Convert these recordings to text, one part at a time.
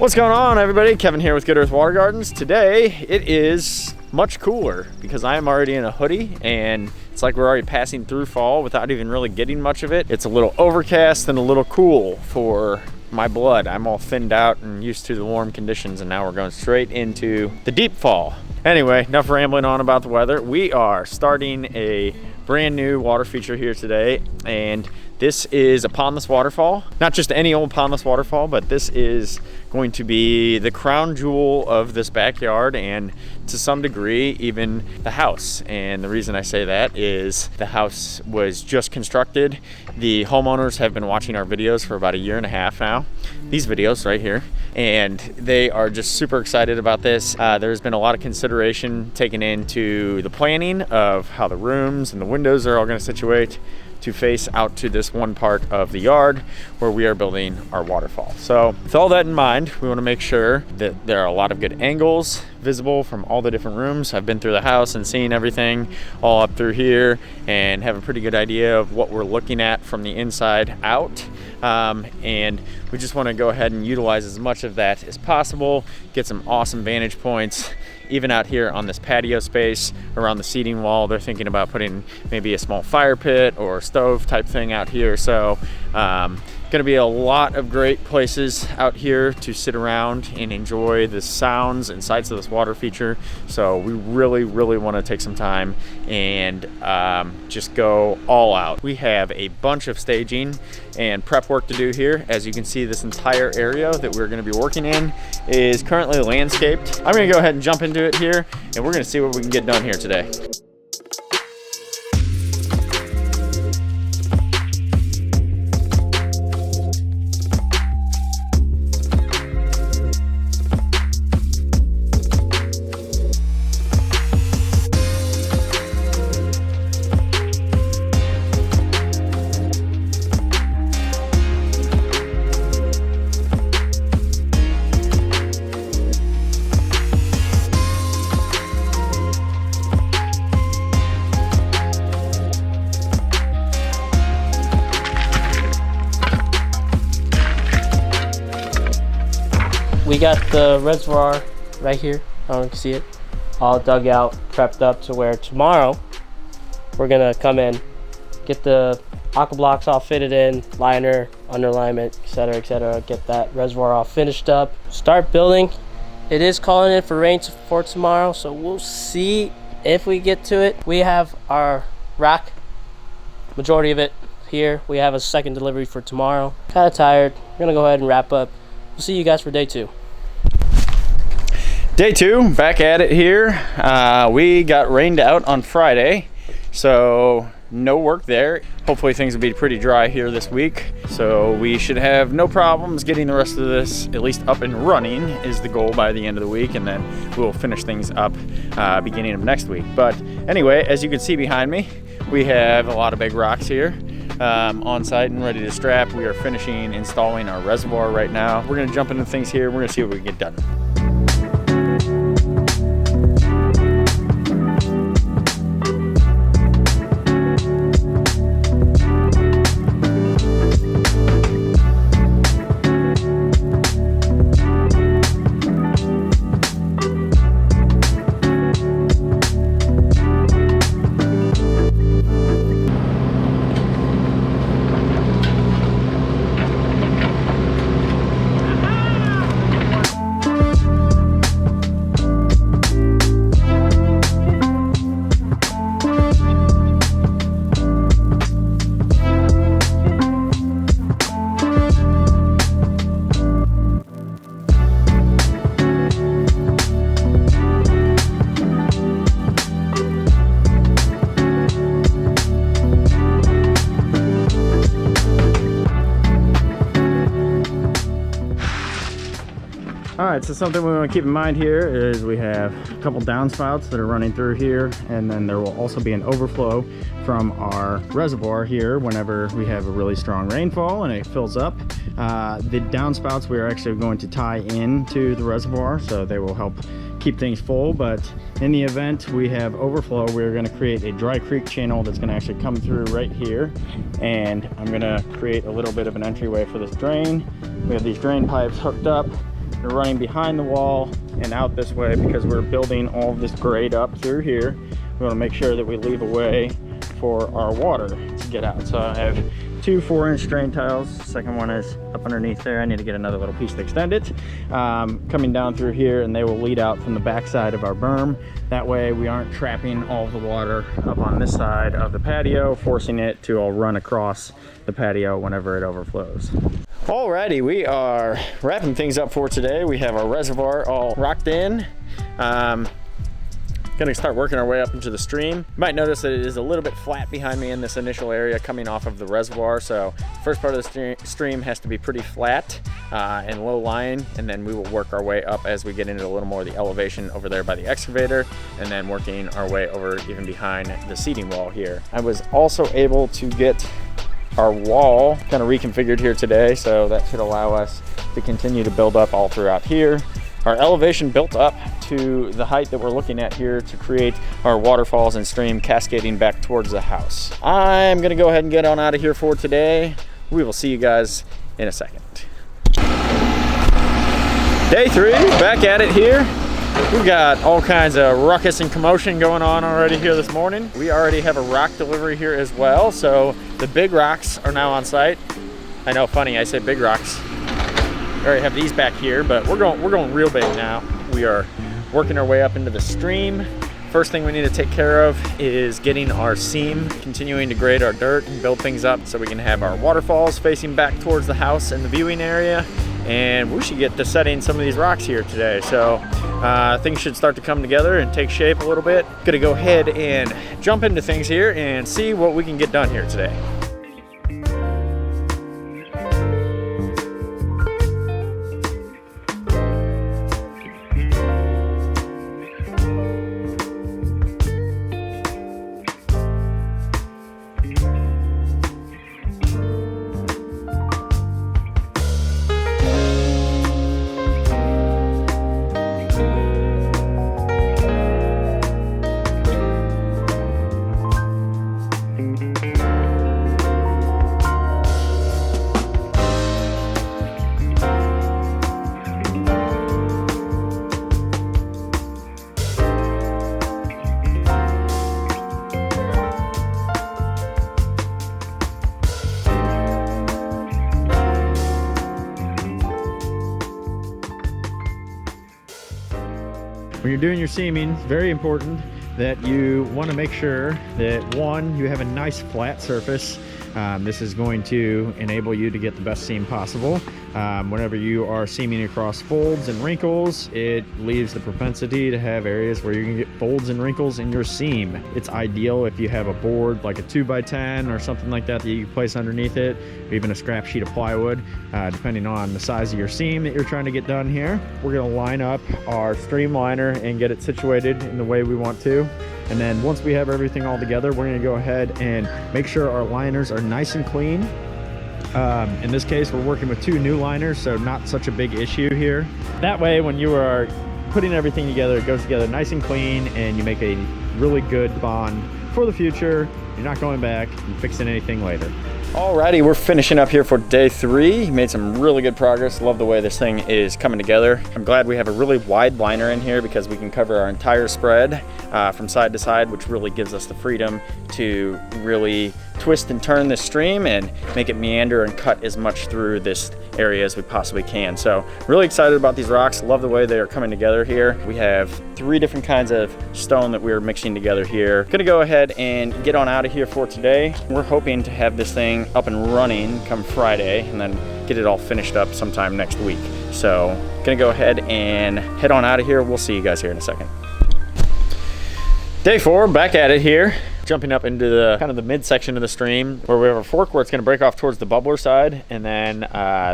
What's going on, everybody? Kevin here with Good Earth Water Gardens. Today it is much cooler because I am already in a hoodie and it's like we're already passing through fall without even really getting much of it. It's a little overcast and a little cool for my blood. I'm all thinned out and used to the warm conditions, and now we're going straight into the deep fall. Anyway, enough rambling on about the weather. We are starting a brand new water feature here today, and this is a pondless waterfall. Not just any old pondless waterfall, but this is going to be the crown jewel of this backyard and to some degree even the house. And the reason I say that is the house was just constructed. The homeowners have been watching our videos for about 1.5 years now, these videos right here, and they are just super excited about this. There's been a lot of consideration taken into the planning of how the rooms and the windows are all going to situate to face out to this one part of the yard where we are building our waterfall. So with all that in mind, we want to make sure that there are a lot of good angles visible from all the different rooms. I've been through the house and seen everything all up through here and have a pretty good idea of what we're looking at from the inside out. And we just want to go ahead and utilize as much of that as possible, get some awesome vantage points. Even out here on this patio space around the seating wall, they're thinking about putting maybe a small fire pit or stove type thing out here. So gonna be a lot of great places out here to sit around and enjoy the sounds and sights of this water feature. So we really want to take some time and just go all out. We have a bunch of staging and prep work to do here. As you can see, this entire area that we're going to be working in is currently landscaped. I'm going to go ahead and jump into it here, and we're going to see what we can get done here today. We got the reservoir right here. I don't know if you can see it. All dug out, prepped up to where tomorrow we're gonna come in, get the aqua blocks all fitted in, liner, underlayment, etc., get that reservoir all finished up, start building. It is calling in for rain for tomorrow, so we'll see if we get to it. We have our rack, majority of it here. We have a second delivery for tomorrow. Kind of tired. We're gonna go ahead and wrap up. We'll see you guys for day 2. Day 2, back at it here. We got rained out on Friday, so no work there. Hopefully things will be pretty dry here this week, so we should have no problems getting the rest of this at least up and running is the goal by the end of the week, and then we'll finish things up beginning of next week. But anyway, as you can see behind me, we have a lot of big rocks here on site and ready to strap. We are finishing installing our reservoir right now. We're going to jump into things here. We're going to see what we can get done. All right, so something we want to keep in mind here is we have a couple downspouts that are running through here, and then there will also be an overflow from our reservoir here whenever we have a really strong rainfall and it fills up. The downspouts we are actually going to tie into the reservoir, so they will help keep things full. But in the event we have overflow, we're going to create a dry creek channel that's going to actually come through right here, and I'm going to create a little bit of an entryway for this drain. We have these drain pipes hooked up They're running behind the wall and out this way because we're building all of this grade up through here. We want to make sure that we leave a way for our water to get out. So I have 2 4-inch drain tiles. Second one is up underneath there. I need to get another little piece to extend it. Coming down through here, and they will lead out from the back side of our berm. That way we aren't trapping all of the water up on this side of the patio, forcing it to all run across the patio whenever it overflows. Alrighty, we are wrapping things up for today. We have our reservoir all rocked in. Gonna start working our way up into the stream. You might notice that it is a little bit flat behind me in this initial area coming off of the reservoir. So first part of the stream has to be pretty flat and low lying, and then we will work our way up as we get into a little more of the elevation over there by the excavator, and then working our way over even behind the seating wall here. I was also able to get our wall kind of reconfigured here today, so that should allow us to continue to build up all throughout here. Our elevation built up to the height that we're looking at here to create our waterfalls and stream cascading back towards the house. I'm gonna go ahead and get on out of here for today. We will see you guys in a second. Day 3, back at it here. We've got all kinds of ruckus and commotion going on already here this morning. We already have a rock delivery here as well, so the big rocks are now on site. I know, funny, I say big rocks. We already have these back here, but we're going real big now. We are working our way up into the stream. First thing we need to take care of is getting our seam, continuing to grade our dirt and build things up so we can have our waterfalls facing back towards the house and the viewing area. And we should get to setting some of these rocks here today. So things should start to come together and take shape a little bit. Gonna go ahead and jump into things here and see what we can get done here today. When you're doing your seaming, it's very important that you want to make sure that, one, you have a nice flat surface. This is going to enable you to get the best seam possible. Whenever you are seaming across folds and wrinkles, it leaves the propensity to have areas where you can get folds and wrinkles in your seam. It's ideal if you have a board like a 2x10 or something like that that you can place underneath it, or even a scrap sheet of plywood, depending on the size of your seam that you're trying to get done here. We're going to line up our streamliner and get it situated in the way we want to. And then once we have everything all together, we're going to go ahead and make sure our liners are nice and clean. In this case, we're working with 2 new liners, so not such a big issue here. That way, when you are putting everything together, it goes together nice and clean, and you make a really good bond for the future. You're not going back and fixing anything later. Alrighty, we're finishing up here for day 3. Made some really good progress. Love the way this thing is coming together. I'm glad we have a really wide liner in here because we can cover our entire spread from side to side, which really gives us the freedom to really twist and turn this stream and make it meander and cut as much through this area as we possibly can. So really excited about these rocks. Love the way they are coming together here. We have 3 different kinds of stone that we're mixing together here. Gonna go ahead and get on out of here for today. We're hoping to have this thing up and running come Friday and then get it all finished up sometime next week. So gonna go ahead and head on out of here. We'll see you guys here in a second. Day 4, back at it here. Jumping up into the kind of the midsection of the stream where we have a fork where it's going to break off towards the bubbler side, and then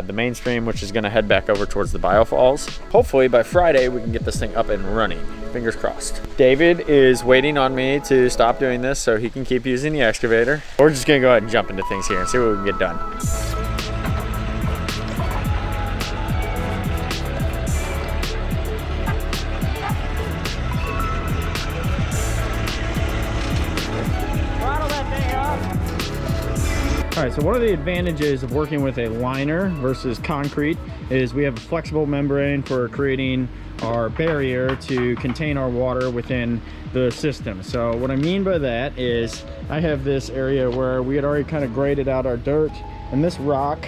the main stream, which is going to head back over towards the biofalls. Hopefully by Friday we can get this thing up and running. Fingers crossed. David is waiting on me to stop doing this so he can keep using the excavator. We're just going to go ahead and jump into things here and see what we can get done. All right, so one of the advantages of working with a liner versus concrete is we have a flexible membrane for creating our barrier to contain our water within the system. So what I mean by that is I have this area where we had already kind of graded out our dirt, and this rock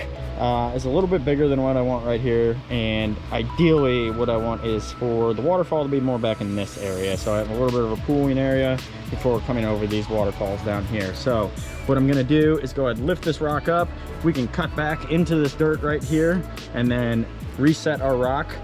is a little bit bigger than what I want right here, and ideally what I want is for the waterfall to be more back in this area, so I have a little bit of a pooling area before coming over these waterfalls down here. So what I'm gonna do is go ahead and lift this rock up. We can cut back into this dirt right here and then reset our rock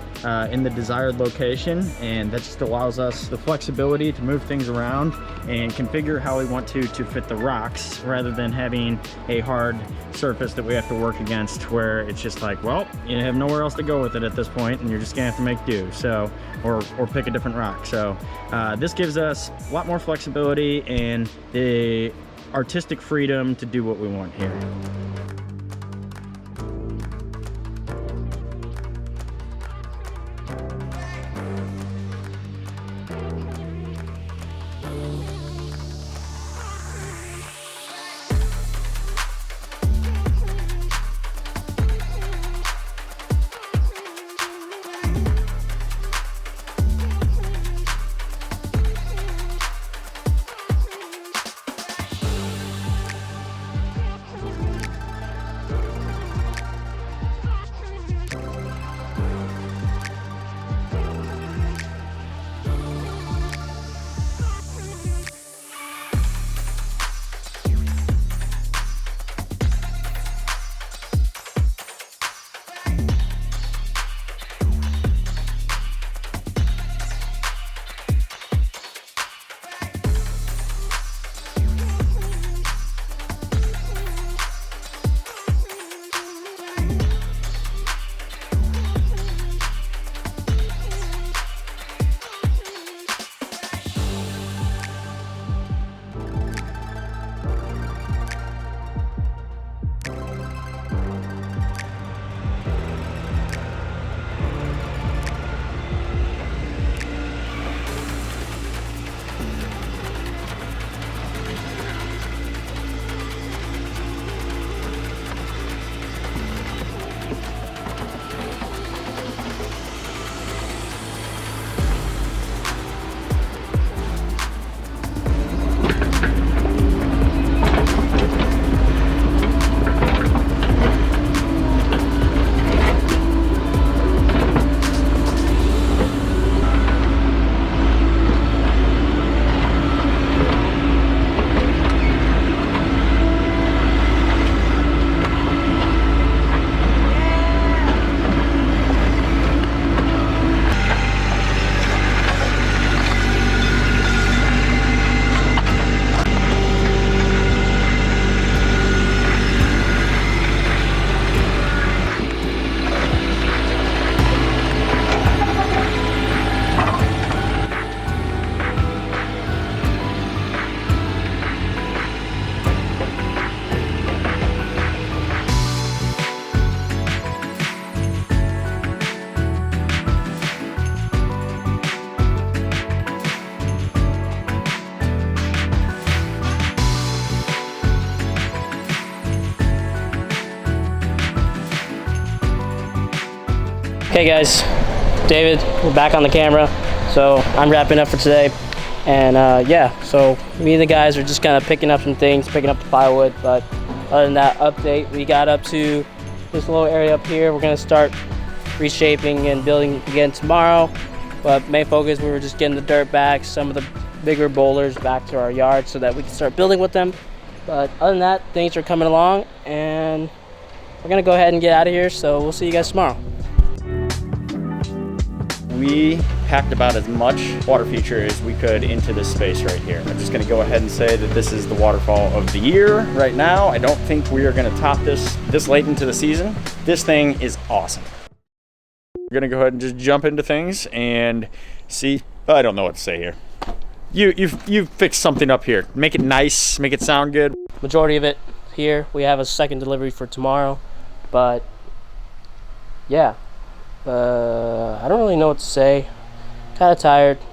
in the desired location, and that just allows us the flexibility to move things around and configure how we want to fit the rocks, rather than having a hard surface that we have to work against where it's just like, well, you have nowhere else to go with it at this point and you're just gonna have to make do, so or pick a different rock. So this gives us a lot more flexibility and the artistic freedom to do what we want here. Okay guys, David, we're back on the camera, so I'm wrapping up for today. And yeah, so me and the guys are just kind of picking up some things, picking up the firewood. But other than that update, we got up to this little area up here. We're gonna start reshaping and building again tomorrow. But main focus, we were just getting the dirt back, some of the bigger boulders back to our yard so that we can start building with them. But other than that, things are coming along, and we're gonna go ahead and get out of here. So we'll see you guys tomorrow. We packed about as much water feature as we could into this space right here. I'm just gonna go ahead and say that this is the waterfall of the year right now. I don't think we are gonna top this late into the season. This thing is awesome. We're gonna go ahead and just jump into things and see. I don't know what to say here. You've fixed something up here. Make it nice, make it sound good. Majority of it here. We have a second delivery for tomorrow, but yeah. I don't really know what to say. Kind of tired.